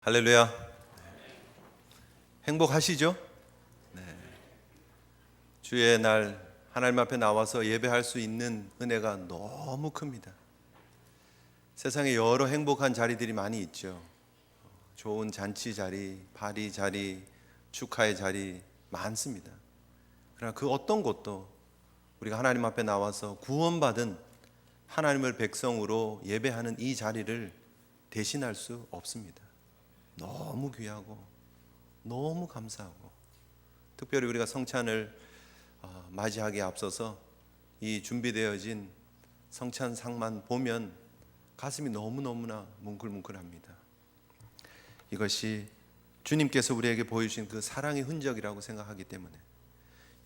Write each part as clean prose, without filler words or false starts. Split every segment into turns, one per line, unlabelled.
할렐루야. 행복하시죠? 네. 주의 날 하나님 앞에 나와서 예배할 수 있는 은혜가 너무 큽니다. 세상에 여러 행복한 자리들이 많이 있죠. 좋은 잔치 자리, 파리 자리, 축하의 자리 많습니다. 그러나 그 어떤 곳도 우리가 하나님 앞에 나와서 구원받은 하나님을 백성으로 예배하는 이 자리를 대신할 수 없습니다. 너무 귀하고 너무 감사하고, 특별히 우리가 성찬을 맞이하기에 앞서서 이 준비되어진 성찬상만 보면 가슴이 너무너무나 뭉클뭉클합니다. 이것이 주님께서 우리에게 보여주신 그 사랑의 흔적이라고 생각하기 때문에,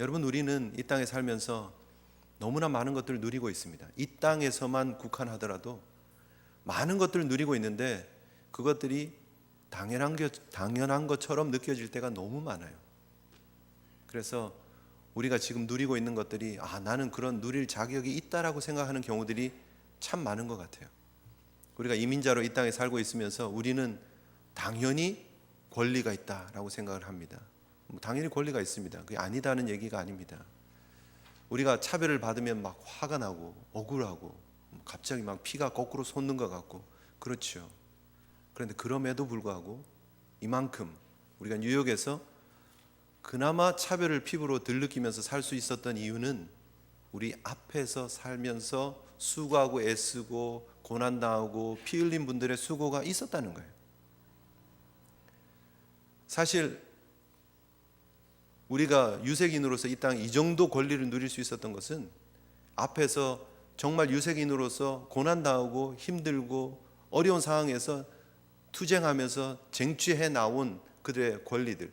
여러분, 우리는 이 땅에 살면서 너무나 많은 것들을 누리고 있습니다. 이 땅에서만 국한하더라도 많은 것들을 누리고 있는데 그것들이 당연한 것처럼 느껴질 때가 너무 많아요. 그래서 우리가 지금 누리고 있는 것들이 나는 그런 누릴 자격이 있다라고 생각하는 경우들이 참 많은 것 같아요. 우리가 이민자로 이 땅에 살고 있으면서 우리는 당연히 권리가 있다라고 생각을 합니다. 당연히 권리가 있습니다. 그게 아니다는 얘기가 아닙니다. 우리가 차별을 받으면 막 화가 나고 억울하고 갑자기 막 피가 거꾸로 솟는 것 같고 그렇죠. 그런데 그럼에도 불구하고 이만큼 우리가 뉴욕에서 그나마 차별을 피부로 덜 느끼면서 살 수 있었던 이유는 우리 앞에서 살면서 수고하고 애쓰고 고난당하고 피 흘린 분들의 수고가 있었다는 거예요. 사실 우리가 유색인으로서 이 땅 이 정도 권리를 누릴 수 있었던 것은 앞에서 정말 유색인으로서 고난당하고 힘들고 어려운 상황에서 투쟁하면서 쟁취해 나온 그들의 권리들,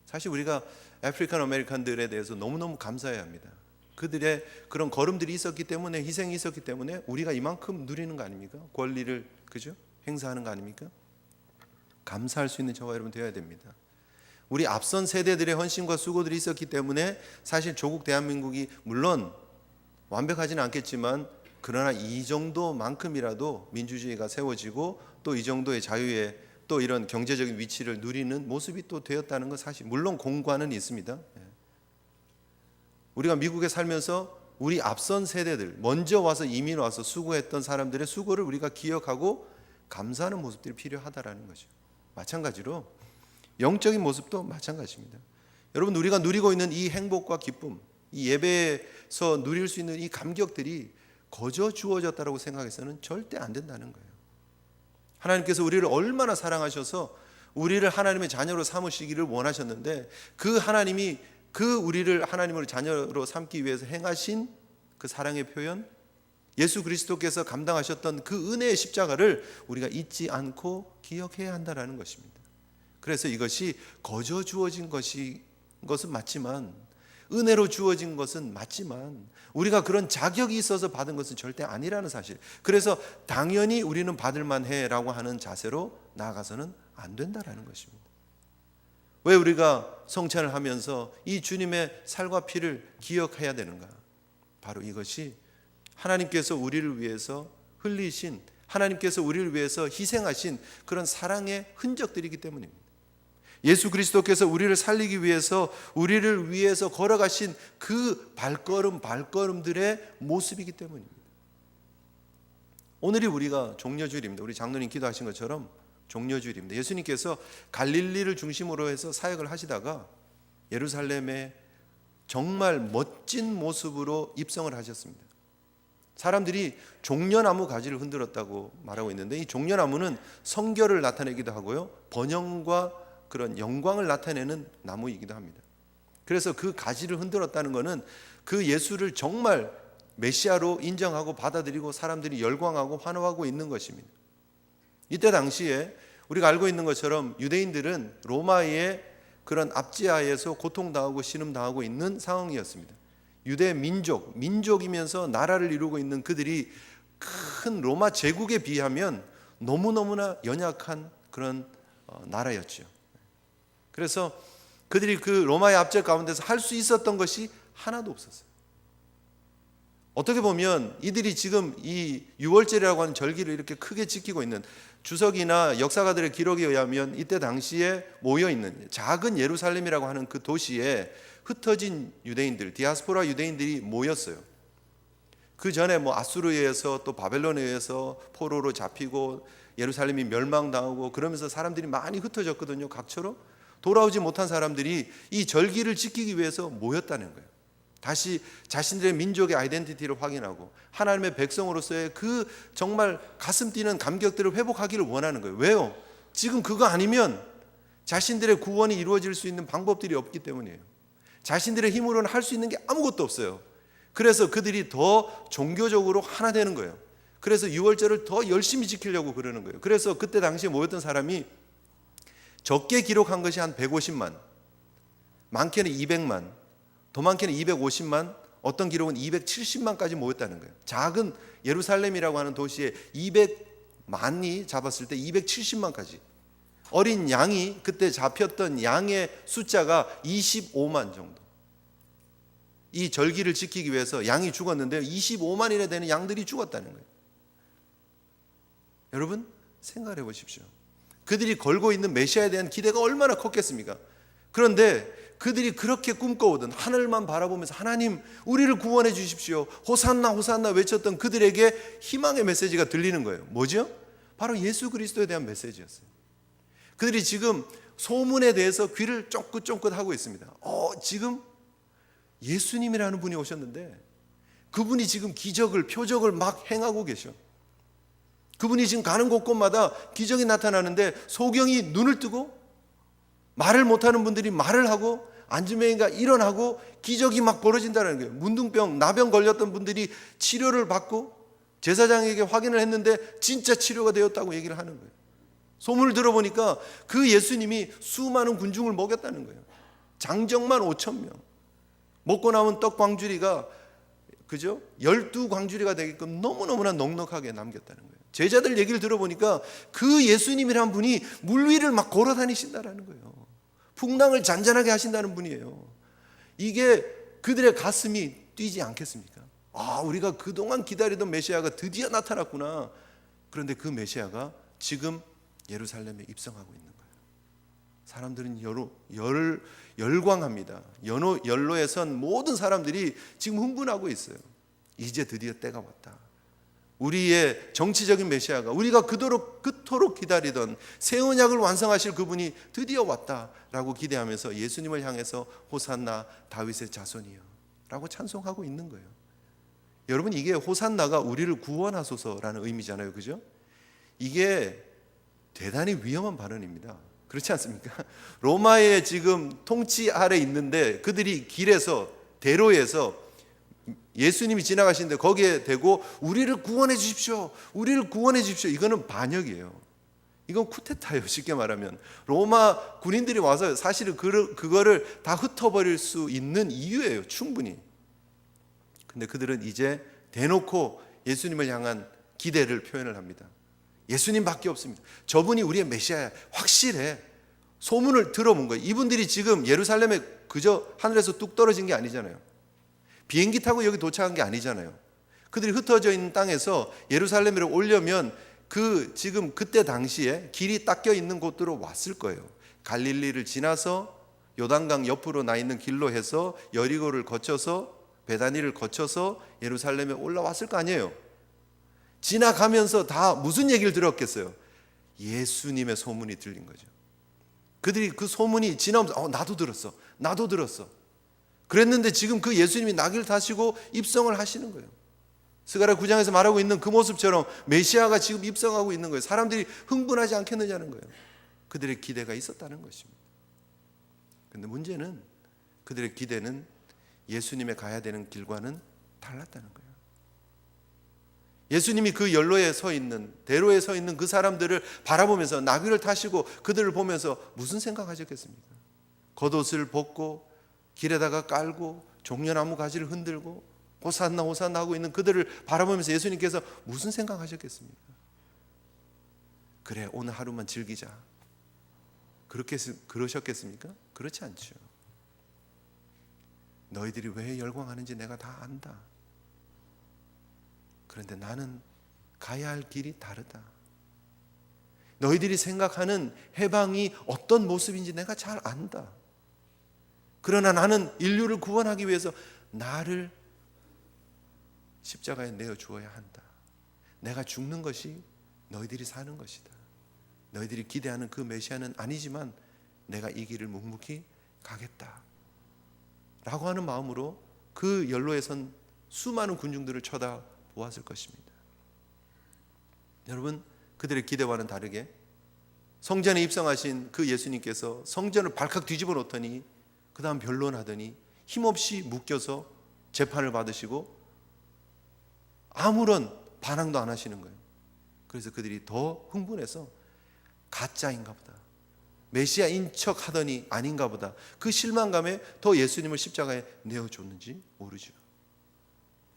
사실 우리가 아프리칸 아메리칸들에 대해서 너무너무 감사해야 합니다. 그들의 그런 걸음들이 있었기 때문에, 희생이 있었기 때문에 우리가 이만큼 누리는 거 아닙니까? 권리를, 그죠? 행사하는 거 아닙니까? 감사할 수 있는 저와 여러분 되어야 됩니다. 우리 앞선 세대들의 헌신과 수고들이 있었기 때문에 사실 조국 대한민국이 물론 완벽하지는 않겠지만 그러나 이 정도만큼이라도 민주주의가 세워지고 또 이 정도의 자유의 또 이런 경제적인 위치를 누리는 모습이 또 되었다는 건 사실, 물론 공과는 있습니다. 우리가 미국에 살면서 우리 앞선 세대들, 먼저 와서 이민 와서 수고했던 사람들의 수고를 우리가 기억하고 감사하는 모습들이 필요하다라는 거죠. 마찬가지로 영적인 모습도 마찬가지입니다. 여러분, 우리가 누리고 있는 이 행복과 기쁨, 이 예배에서 누릴 수 있는 이 감격들이 거저 주어졌다고 생각해서는 절대 안 된다는 거예요. 하나님께서 우리를 얼마나 사랑하셔서 우리를 하나님의 자녀로 삼으시기를 원하셨는데, 그 하나님이 그 우리를 하나님을 자녀로 삼기 위해서 행하신 그 사랑의 표현, 예수 그리스도께서 감당하셨던 그 은혜의 십자가를 우리가 잊지 않고 기억해야 한다는 것입니다. 그래서 이것이 거저 주어진 것은 맞지만, 은혜로 주어진 것은 맞지만, 우리가 그런 자격이 있어서 받은 것은 절대 아니라는 사실. 그래서 당연히 우리는 받을 만해라고 하는 자세로 나아가서는 안 된다라는 것입니다. 왜 우리가 성찬을 하면서 이 주님의 살과 피를 기억해야 되는가? 바로 이것이 하나님께서 우리를 위해서 흘리신, 하나님께서 우리를 위해서 희생하신 그런 사랑의 흔적들이기 때문입니다. 예수 그리스도께서 우리를 살리기 위해서, 우리를 위해서 걸어가신 그 발걸음들의 모습이기 때문입니다. 오늘이 우리가 종려주일입니다. 우리 장로님 기도하신 것처럼 종려주일입니다. 예수님께서 갈릴리를 중심으로 해서 사역을 하시다가 예루살렘에 정말 멋진 모습으로 입성을 하셨습니다. 사람들이 종려나무 가지를 흔들었다고 말하고 있는데, 이 종려나무는 성결을 나타내기도 하고요, 번영과 그런 영광을 나타내는 나무이기도 합니다. 그래서 그 가지를 흔들었다는 것은 그 예수를 정말 메시아로 인정하고 받아들이고 사람들이 열광하고 환호하고 있는 것입니다. 이때 당시에 우리가 알고 있는 것처럼 유대인들은 로마의 그런 압제하에서 고통당하고 신음당하고 있는 상황이었습니다. 유대 민족이면서 나라를 이루고 있는 그들이 큰 로마 제국에 비하면 너무너무나 연약한 그런 나라였죠. 그래서 그들이 그 로마의 압제 가운데서 할 수 있었던 것이 하나도 없었어요. 어떻게 보면 이들이 지금 이 유월절이라고 하는 절기를 이렇게 크게 지키고 있는, 주석이나 역사가들의 기록에 의하면 이때 당시에 모여 있는 작은 예루살렘이라고 하는 그 도시에 흩어진 유대인들, 디아스포라 유대인들이 모였어요. 그 전에 뭐 아수르에 의해서 또 바벨론에 의해서 포로로 잡히고 예루살렘이 멸망당하고 그러면서 사람들이 많이 흩어졌거든요. 각처로 돌아오지 못한 사람들이 이 절기를 지키기 위해서 모였다는 거예요. 다시 자신들의 민족의 아이덴티티를 확인하고 하나님의 백성으로서의 그 정말 가슴 뛰는 감격들을 회복하기를 원하는 거예요. 왜요? 지금 그거 아니면 자신들의 구원이 이루어질 수 있는 방법들이 없기 때문이에요. 자신들의 힘으로는 할 수 있는 게 아무것도 없어요. 그래서 그들이 더 종교적으로 하나 되는 거예요. 그래서 유월절을 더 열심히 지키려고 그러는 거예요. 그래서 그때 당시에 모였던 사람이 적게 기록한 것이 한 150만, 많게는 200만, 더 많게는 250만, 어떤 기록은 270만까지 모였다는 거예요. 작은 예루살렘이라고 하는 도시에 200만이 잡았을 때 270만까지. 어린 양이 그때 잡혔던 양의 숫자가 25만 정도. 이 절기를 지키기 위해서 양이 죽었는데 25만이나 되는 양들이 죽었다는 거예요. 여러분 생각해 보십시오. 그들이 걸고 있는 메시아에 대한 기대가 얼마나 컸겠습니까? 그런데 그들이 그렇게 꿈꿔오던 하늘만 바라보면서 하나님 우리를 구원해 주십시오, 호산나 호산나 외쳤던 그들에게 희망의 메시지가 들리는 거예요. 뭐죠? 바로 예수 그리스도에 대한 메시지였어요. 그들이 지금 소문에 대해서 귀를 쫑긋쫑긋 하고 있습니다. 지금 예수님이라는 분이 오셨는데 그분이 지금 기적을 표적을 막 행하고 계셔. 그분이 지금 가는 곳곳마다 기적이 나타나는데 소경이 눈을 뜨고 말을 못하는 분들이 말을 하고 안지맹이가 일어나고 기적이 막 벌어진다는 거예요. 문둥병, 나병 걸렸던 분들이 치료를 받고 제사장에게 확인을 했는데 진짜 치료가 되었다고 얘기를 하는 거예요. 소문을 들어보니까 그 예수님이 수많은 군중을 먹였다는 거예요. 장정만 5,000명. 먹고 남은 떡 광주리가 그죠? 12광주리가 되게끔 너무너무나 넉넉하게 남겼다는 거예요. 제자들 얘기를 들어보니까 그 예수님이란 분이 물 위를 막 걸어 다니신다는 거예요. 풍랑을 잔잔하게 하신다는 분이에요. 이게 그들의 가슴이 뛰지 않겠습니까? 우리가 그동안 기다리던 메시아가 드디어 나타났구나. 그런데 그 메시아가 지금 예루살렘에 입성하고 있는 거예요. 사람들은 열광합니다. 연로에 선 모든 사람들이 지금 흥분하고 있어요. 이제 드디어 때가 왔다. 우리의 정치적인 메시아가 우리가 그토록 기다리던 새 언약을 완성하실 그분이 드디어 왔다라고 기대하면서 예수님을 향해서 호산나 다윗의 자손이여 라고 찬송하고 있는 거예요. 여러분 이게 호산나가 우리를 구원하소서라는 의미잖아요. 그죠? 이게 대단히 위험한 발언입니다. 그렇지 않습니까? 로마의 지금 통치 아래 있는데 그들이 길에서 대로에서 예수님이 지나가시는데 거기에 대고 우리를 구원해 주십시오, 우리를 구원해 주십시오. 이거는 반역이에요. 이건 쿠데타예요. 쉽게 말하면 로마 군인들이 와서 사실은 그거를 다 흩어버릴 수 있는 이유예요. 충분히. 근데 그들은 이제 대놓고 예수님을 향한 기대를 표현을 합니다. 예수님밖에 없습니다. 저분이 우리의 메시아야. 확실해. 소문을 들어본 거예요. 이분들이 지금 예루살렘에 그저 하늘에서 뚝 떨어진 게 아니잖아요. 비행기 타고 여기 도착한 게 아니잖아요. 그들이 흩어져 있는 땅에서 예루살렘으로 오려면 지금 그때 당시에 길이 닦여 있는 곳으로 왔을 거예요. 갈릴리를 지나서 요단강 옆으로 나 있는 길로 해서 여리고를 거쳐서 베다니를 거쳐서 예루살렘에 올라왔을 거 아니에요. 지나가면서 다 무슨 얘기를 들었겠어요? 예수님의 소문이 들린 거죠. 그들이 그 소문이 지나오면서 나도 들었어. 그랬는데 지금 그 예수님이 나귀를 타시고 입성을 하시는 거예요. 스가랴 9장에서 말하고 있는 그 모습처럼 메시아가 지금 입성하고 있는 거예요. 사람들이 흥분하지 않겠느냐는 거예요. 그들의 기대가 있었다는 것입니다. 그런데 문제는 그들의 기대는 예수님의 가야 되는 길과는 달랐다는 거예요. 예수님이 그 연로에 서 있는, 대로에 서 있는 그 사람들을 바라보면서 나귀를 타시고 그들을 보면서 무슨 생각하셨겠습니까? 겉옷을 벗고 길에다가 깔고 종려나무 가지를 흔들고 호산나 호산나 하고 있는 그들을 바라보면서 예수님께서 무슨 생각하셨겠습니까? 그래, 오늘 하루만 즐기자. 그러셨겠습니까? 그렇지 않죠. 너희들이 왜 열광하는지 내가 다 안다. 그런데 나는 가야 할 길이 다르다. 너희들이 생각하는 해방이 어떤 모습인지 내가 잘 안다. 그러나 나는 인류를 구원하기 위해서 나를 십자가에 내어 주어야 한다. 내가 죽는 것이 너희들이 사는 것이다. 너희들이 기대하는 그 메시아는 아니지만 내가 이 길을 묵묵히 가겠다 라고 하는 마음으로 그 연로에 선 수많은 군중들을 쳐다보았을 것입니다. 여러분, 그들의 기대와는 다르게 성전에 입성하신 그 예수님께서 성전을 발칵 뒤집어 놓더니 그 다음 변론하더니 힘없이 묶여서 재판을 받으시고 아무런 반항도 안 하시는 거예요. 그래서 그들이 더 흥분해서 가짜인가 보다, 메시아인 척 하더니 아닌가 보다, 그 실망감에 더 예수님을 십자가에 내어줬는지 모르죠.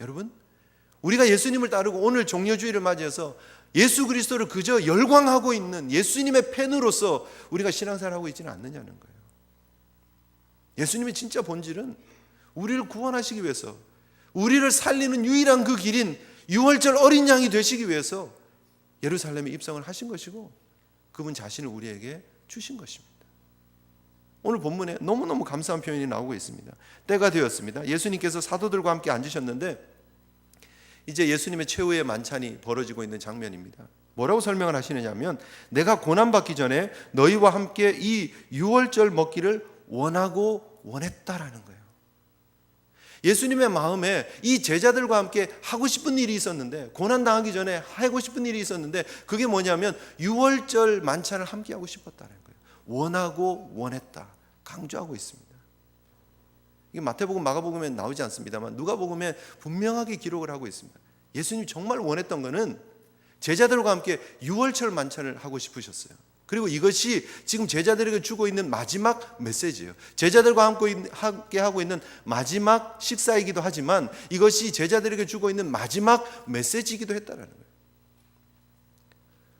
여러분, 우리가 예수님을 따르고 오늘 종려주의를 맞이해서 예수 그리스도를 그저 열광하고 있는 예수님의 팬으로서 우리가 신앙생활을 하고 있지는 않느냐는 거예요. 예수님의 진짜 본질은 우리를 구원하시기 위해서, 우리를 살리는 유일한 그 길인 유월절 어린 양이 되시기 위해서 예루살렘에 입성을 하신 것이고 그분 자신을 우리에게 주신 것입니다. 오늘 본문에 너무너무 감사한 표현이 나오고 있습니다. 때가 되었습니다. 예수님께서 사도들과 함께 앉으셨는데 이제 예수님의 최후의 만찬이 벌어지고 있는 장면입니다. 뭐라고 설명을 하시느냐 하면, 내가 고난받기 전에 너희와 함께 이 유월절 먹기를 원하고 원했다라는 거예요. 예수님의 마음에 이 제자들과 함께 하고 싶은 일이 있었는데, 고난당하기 전에 하고 싶은 일이 있었는데, 그게 뭐냐면 유월절 만찬을 함께 하고 싶었다는 거예요. 원하고 원했다, 강조하고 있습니다. 이게 마태복음, 마가복음에 나오지 않습니다만 누가복음에 분명하게 기록을 하고 있습니다. 예수님이 정말 원했던 것은 제자들과 함께 유월절 만찬을 하고 싶으셨어요. 그리고 이것이 지금 제자들에게 주고 있는 마지막 메시지예요. 제자들과 함께 하고 있는 마지막 식사이기도 하지만 이것이 제자들에게 주고 있는 마지막 메시지이기도 했다는 거예요.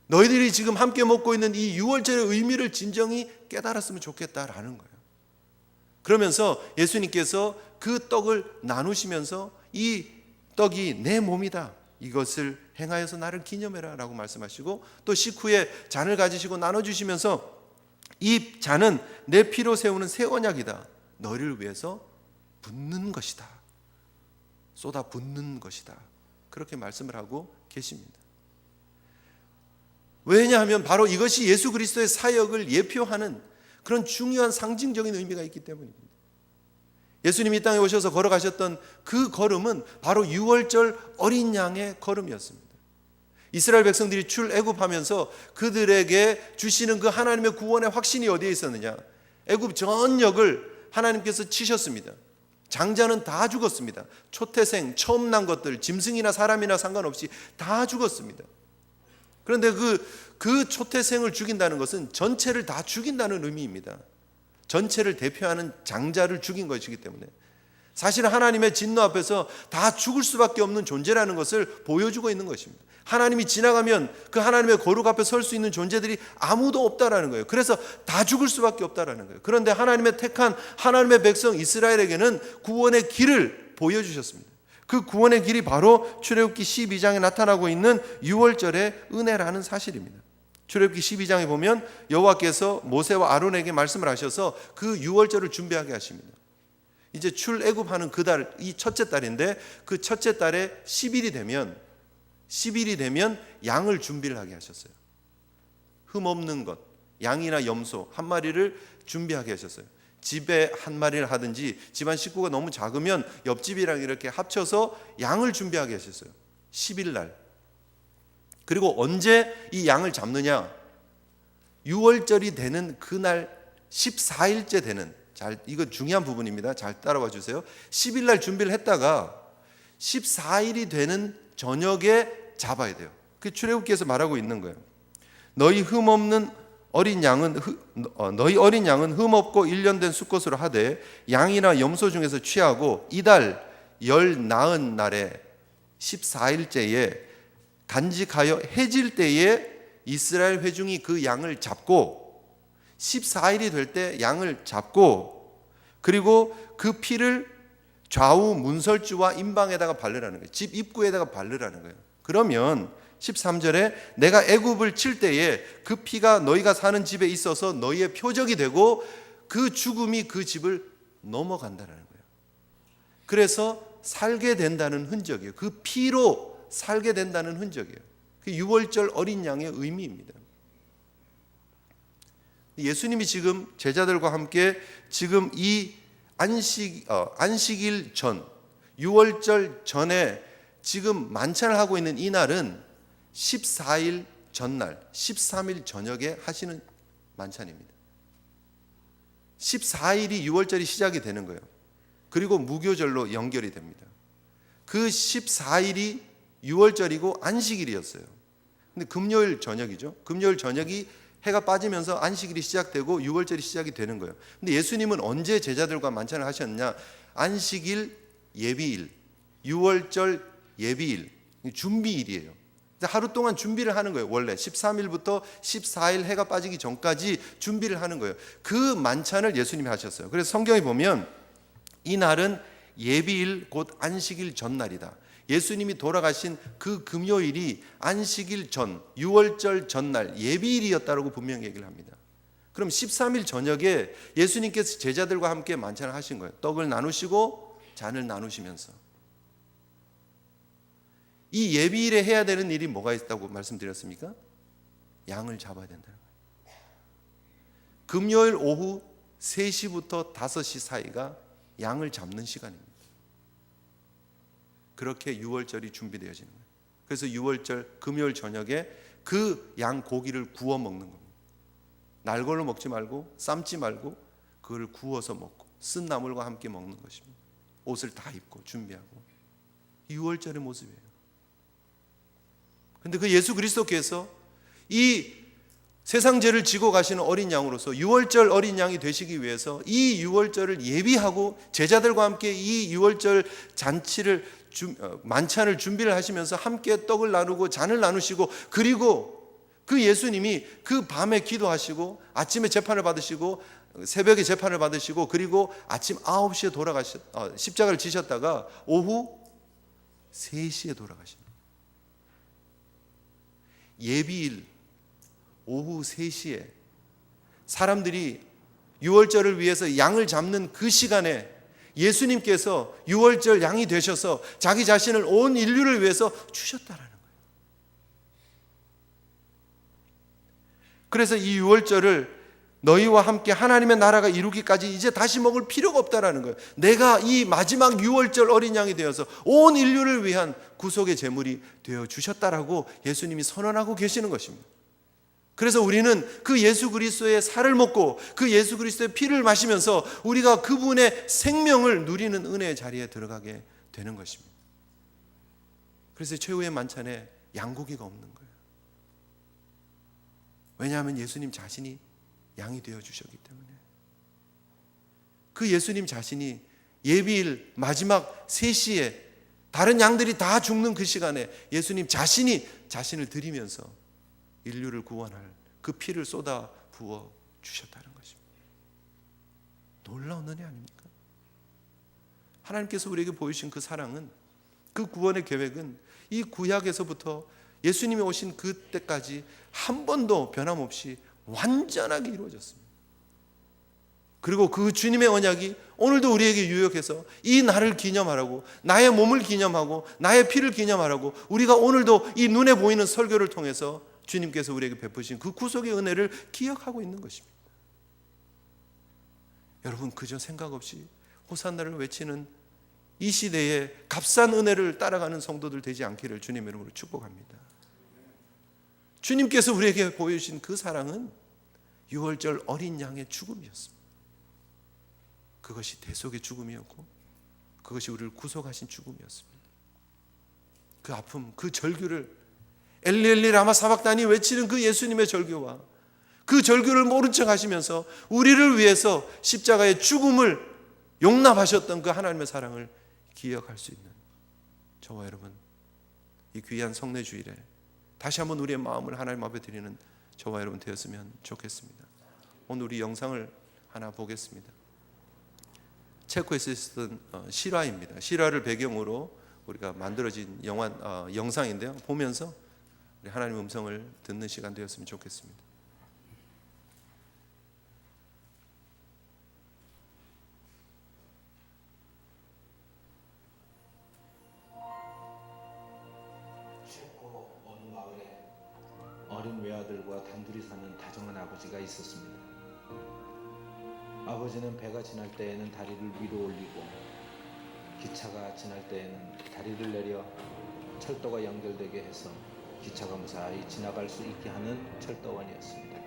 너희들이 지금 함께 먹고 있는 이 유월절의 의미를 진정히 깨달았으면 좋겠다라는 거예요. 그러면서 예수님께서 그 떡을 나누시면서 이 떡이 내 몸이다, 이것을 행하여서 나를 기념해라 라고 말씀하시고, 또 식후에 잔을 가지시고 나눠주시면서 이 잔은 내 피로 세우는 새 언약이다, 너희를 위해서 붓는 것이다, 쏟아 붓는 것이다, 그렇게 말씀을 하고 계십니다. 왜냐하면 바로 이것이 예수 그리스도의 사역을 예표하는 그런 중요한 상징적인 의미가 있기 때문입니다. 예수님이 이 땅에 오셔서 걸어가셨던 그 걸음은 바로 유월절 어린 양의 걸음이었습니다. 이스라엘 백성들이 출애굽하면서 그들에게 주시는 그 하나님의 구원의 확신이 어디에 있었느냐? 애굽 전역을 하나님께서 치셨습니다. 장자는 다 죽었습니다. 초태생, 처음 난 것들, 짐승이나 사람이나 상관없이 다 죽었습니다. 그런데 그 초태생을 죽인다는 것은 전체를 다 죽인다는 의미입니다. 전체를 대표하는 장자를 죽인 것이기 때문에 사실은 하나님의 진노 앞에서 다 죽을 수밖에 없는 존재라는 것을 보여주고 있는 것입니다. 하나님이 지나가면 그 하나님의 거룩 앞에 설 수 있는 존재들이 아무도 없다라는 거예요. 그래서 다 죽을 수밖에 없다라는 거예요. 그런데 하나님의 택한 하나님의 백성 이스라엘에게는 구원의 길을 보여주셨습니다. 그 구원의 길이 바로 출애굽기 12장에 나타나고 있는 유월절의 은혜라는 사실입니다. 출애굽기 12장에 보면 여호와께서 모세와 아론에게 말씀을 하셔서 그 유월절을 준비하게 하십니다. 이제 출애굽하는 그 달, 이 첫째 달인데 그 첫째 달에 10일이 되면 양을 준비를 하게 하셨어요. 흠 없는 것, 양이나 염소 한 마리를 준비하게 하셨어요. 집에 한 마리를 하든지 집안 식구가 너무 작으면 옆집이랑 이렇게 합쳐서 양을 준비하게 하셨어요. 10일 날. 그리고 언제 이 양을 잡느냐? 유월절이 되는 그날 14일째 되는, 이거 중요한 부분입니다. 잘 따라와 주세요. 10일 날 준비를 했다가 14일이 되는 저녁에 잡아야 돼요. 그 출애굽기에서 말하고 있는 거예요. 너희 어린 양은 흠 없고 1년 된 수컷으로 하되 양이나 염소 중에서 취하고 이달 열 나은 날에 14일째에 간직하여 해질 때에 이스라엘 회중이 그 양을 잡고 14일이 될 때 양을 잡고 그리고 그 피를 좌우 문설주와 임방에다가 바르라는 거예요. 집 입구에다가 바르라는 거예요. 그러면 13절에 내가 애굽을 칠 때에 그 피가 너희가 사는 집에 있어서 너희의 표적이 되고 그 죽음이 그 집을 넘어간다는 거예요. 그래서 살게 된다는 흔적이에요. 그 피로 살게 된다는 흔적이에요. 그 유월절 어린 양의 의미입니다. 예수님이 지금 제자들과 함께 지금 이 안식일 전, 유월절 전에 지금 만찬을 하고 있는 이 날은 14일 전날, 13일 저녁에 하시는 만찬입니다. 14일이 유월절이 시작이 되는 거예요. 그리고 무교절로 연결이 됩니다. 그 14일이 유월절이고 안식일이었어요. 근데 금요일 저녁이죠. 금요일 저녁이 해가 빠지면서 안식일이 시작되고 유월절이 시작이 되는 거예요. 근데 예수님은 언제 제자들과 만찬을 하셨느냐? 안식일 예비일, 유월절 예비일, 준비일이에요. 하루 동안 준비를 하는 거예요. 원래 13일부터 14일 해가 빠지기 전까지 준비를 하는 거예요. 그 만찬을 예수님이 하셨어요. 그래서 성경에 보면 이 날은 예비일 곧 안식일 전날이다. 예수님이 돌아가신 그 금요일이 안식일 전, 유월절 전날 예비일이었다고 분명히 얘기를 합니다. 그럼 13일 저녁에 예수님께서 제자들과 함께 만찬을 하신 거예요. 떡을 나누시고 잔을 나누시면서. 이 예비일에 해야 되는 일이 뭐가 있다고 말씀드렸습니까? 양을 잡아야 된다는 거예요. 금요일 오후 3시부터 5시 사이가 양을 잡는 시간입니다. 그렇게 유월절이 준비되어지는 거예요. 그래서 유월절 금요일 저녁에 그 양 고기를 구워 먹는 겁니다. 날걸로 먹지 말고 삶지 말고 그걸 구워서 먹고 쓴 나물과 함께 먹는 것입니다. 옷을 다 입고 준비하고 유월절의 모습이에요. 그런데 그 예수 그리스도께서 이 세상 죄를 지고 가시는 어린 양으로서 유월절 어린 양이 되시기 위해서 이 유월절을 예비하고 제자들과 함께 이 유월절 잔치를 만찬을 준비를 하시면서 함께 떡을 나누고 잔을 나누시고 그리고 그 예수님이 그 밤에 기도하시고 아침에 재판을 받으시고 새벽에 재판을 받으시고 그리고 아침 9시에 십자가를 지셨다가 오후 3시에 돌아가십니다. 예비일 오후 3시에 사람들이 유월절을 위해서 양을 잡는 그 시간에 예수님께서 유월절 양이 되셔서 자기 자신을 온 인류를 위해서 주셨다라는 거예요. 그래서 이 유월절을 너희와 함께 하나님의 나라가 이루기까지 이제 다시 먹을 필요가 없다라는 거예요. 내가 이 마지막 유월절 어린 양이 되어서 온 인류를 위한 구속의 제물이 되어 주셨다라고 예수님이 선언하고 계시는 것입니다. 그래서 우리는 그 예수 그리스도의 살을 먹고 그 예수 그리스도의 피를 마시면서 우리가 그분의 생명을 누리는 은혜의 자리에 들어가게 되는 것입니다. 그래서 최후의 만찬에 양고기가 없는 거예요. 왜냐하면 예수님 자신이 양이 되어 주셨기 때문에. 그 예수님 자신이 예비일 마지막 3시에 다른 양들이 다 죽는 그 시간에 예수님 자신이 자신을 드리면서 인류를 구원할 그 피를 쏟아 부어 주셨다는 것입니다. 놀라운 은혜 아닙니까? 하나님께서 우리에게 보여주신 그 사랑은, 그 구원의 계획은 이 구약에서부터 예수님이 오신 그때까지 한 번도 변함없이 완전하게 이루어졌습니다. 그리고 그 주님의 언약이 오늘도 우리에게 유효해서 이 날을 기념하라고, 나의 몸을 기념하고 나의 피를 기념하라고 우리가 오늘도 이 눈에 보이는 설교를 통해서 주님께서 우리에게 베푸신 그 구속의 은혜를 기억하고 있는 것입니다. 여러분, 그저 생각 없이 호산나를 외치는 이 시대에 값싼 은혜를 따라가는 성도들 되지 않기를 주님 이름으로 축복합니다. 주님께서 우리에게 보여주신 그 사랑은 유월절 어린 양의 죽음이었습니다. 그것이 대속의 죽음이었고 그것이 우리를 구속하신 죽음이었습니다. 그 아픔, 그 절규를 엘리 엘리 라마 사박다니 외치는 그 예수님의 절규와 그 절규를 모른 척 하시면서 우리를 위해서 십자가의 죽음을 용납하셨던 그 하나님의 사랑을 기억할 수 있는 저와 여러분, 이 귀한 성례 주일에 다시 한번 우리의 마음을 하나님 앞에 드리는 저와 여러분 되었으면 좋겠습니다. 오늘 우리 영상을 하나 보겠습니다. 체코에서 있었던 실화입니다. 실화를 배경으로 우리가 만들어진 영상인데요. 보면서 우리 하나님의 음성을 듣는 시간 되었으면 좋겠습니다.
체코 어느 마을에 어린 외아들과 단둘이 사는 다정한 아버지가 있었습니다. 아버지는 배가 지날 때에는 다리를 위로 올리고 기차가 지날 때에는 다리를 내려 철도가 연결되게 해서 기차가 무사히 지나갈 수 있게 하는 철도원이었습니다.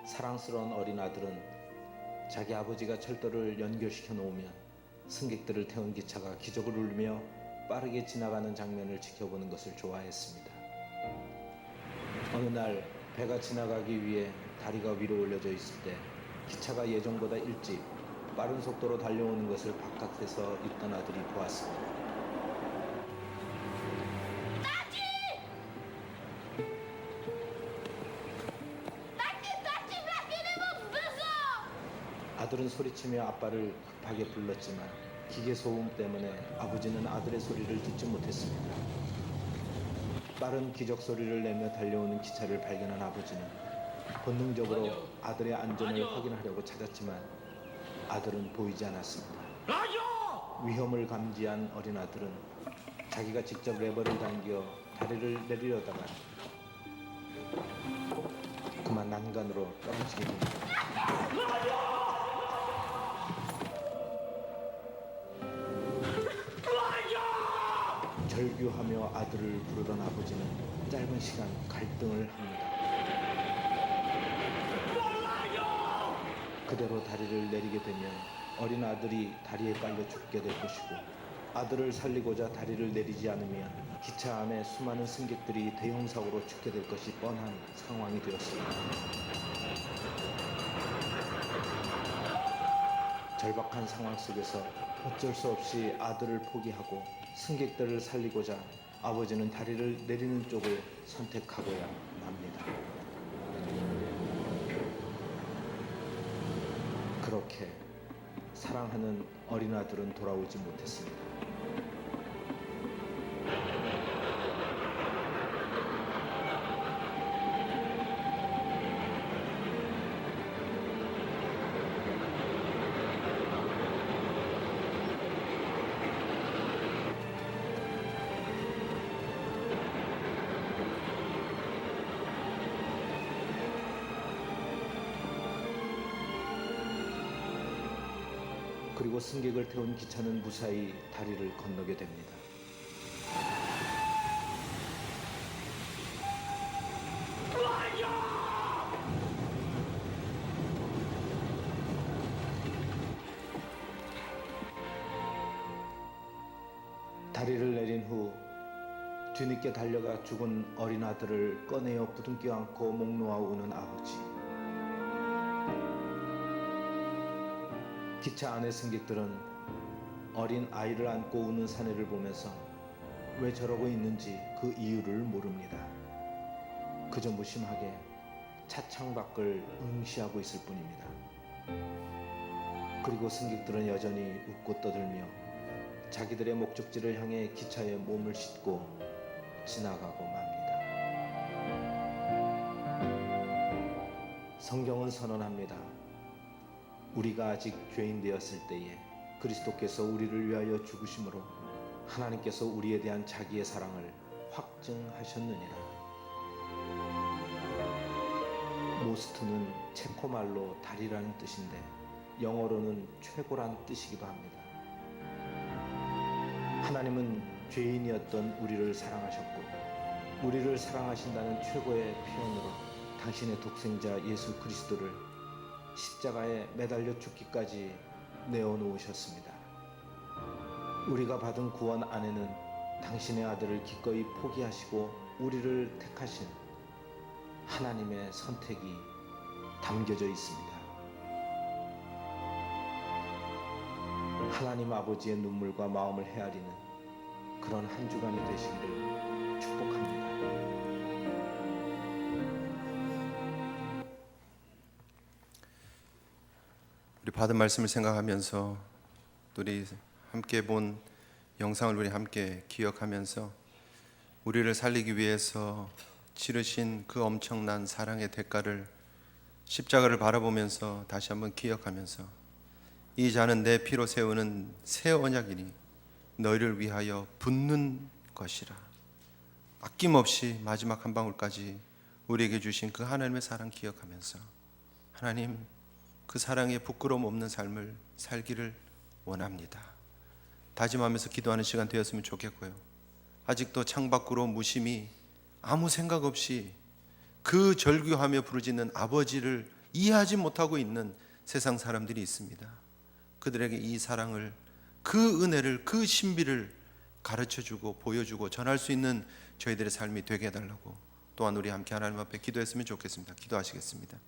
사랑스러운 어린 아들은 자기 아버지가 철도를 연결시켜 놓으면 승객들을 태운 기차가 기적을 울리며 빠르게 지나가는 장면을 지켜보는 것을 좋아했습니다. 어느 날 배가 지나가기 위해 다리가 위로 올려져 있을 때 기차가 예정보다 일찍 빠른 속도로 달려오는 것을 바깥에서 있던 아들이 보았습니다. 아들은 소리치며 아빠를 급하게 불렀지만 기계 소음 때문에 아버지는 아들의 소리를 듣지 못했습니다. 빠른 기적 소리를 내며 달려오는 기차를 발견한 아버지는 본능적으로 아들의 안전을 확인하려고 찾았지만 아들은 보이지 않았습니다. 위험을 감지한 어린 아들은 자기가 직접 레버를 당겨 다리를 내리려다가 그만 난간으로 떨어지게 됩니다. 절규하며 아들을 부르던 아버지는 짧은 시간 갈등을 합니다. 그대로 다리를 내리게 되면 어린 아들이 다리에 깔려 죽게 될 것이고 아들을 살리고자 다리를 내리지 않으면 기차 안에 수많은 승객들이 대형 사고로 죽게 될 것이 뻔한 상황이 되었습니다. 절박한 상황 속에서 어쩔 수 없이 아들을 포기하고 승객들을 살리고자 아버지는 다리를 내리는 쪽을 선택하고야 맙니다. 그렇게 사랑하는 어린 아들은 돌아오지 못했습니다. 그리고 승객을 태운 기차는 무사히 다리를 건너게 됩니다. 다리를 내린 후 뒤늦게 달려가 죽은 어린 아들을 꺼내어 부둥켜 안고 목 놓아 우는 아버지. 기차 안의 승객들은 어린 아이를 안고 우는 사내를 보면서 왜 저러고 있는지 그 이유를 모릅니다. 그저 무심하게 차창 밖을 응시하고 있을 뿐입니다. 그리고 승객들은 여전히 웃고 떠들며 자기들의 목적지를 향해 기차에 몸을 싣고 지나가고 맙니다. 성경은 선언합니다. 우리가 아직 죄인 되었을 때에 그리스도께서 우리를 위하여 죽으심으로 하나님께서 우리에 대한 자기의 사랑을 확증하셨느니라. 모스트는 체코말로 다리라는 뜻인데 영어로는 최고란 뜻이기도 합니다. 하나님은 죄인이었던 우리를 사랑하셨고 우리를 사랑하신다는 최고의 표현으로 당신의 독생자 예수 그리스도를 십자가에 매달려 죽기까지 내어놓으셨습니다. 우리가 받은 구원 안에는 당신의 아들을 기꺼이 포기하시고 우리를 택하신 하나님의 선택이 담겨져 있습니다. 하나님 아버지의 눈물과 마음을 헤아리는 그런 한 주간이 되시기를 축복합니다.
우리 받은 말씀을 생각하면서 또 우리 함께 본 영상을 우리 함께 기억하면서 우리를 살리기 위해서 치르신 그 엄청난 사랑의 대가를, 십자가를 바라보면서 다시 한번 기억하면서 이 잔은 내 피로 세우는 새 언약이니 너희를 위하여 붓는 것이라. 아낌없이 마지막 한 방울까지 우리에게 주신 그 하나님의 사랑 기억하면서 하나님, 그 사랑에 부끄러움 없는 삶을 살기를 원합니다. 다짐하면서 기도하는 시간 되었으면 좋겠고요. 아직도 창밖으로 무심히 아무 생각 없이 그 절규하며 부르짖는 아버지를 이해하지 못하고 있는 세상 사람들이 있습니다. 그들에게 이 사랑을, 그 은혜를, 그 신비를 가르쳐주고 보여주고 전할 수 있는 저희들의 삶이 되게 해달라고 또한 우리 함께 하나님 앞에 기도했으면 좋겠습니다. 기도하시겠습니다.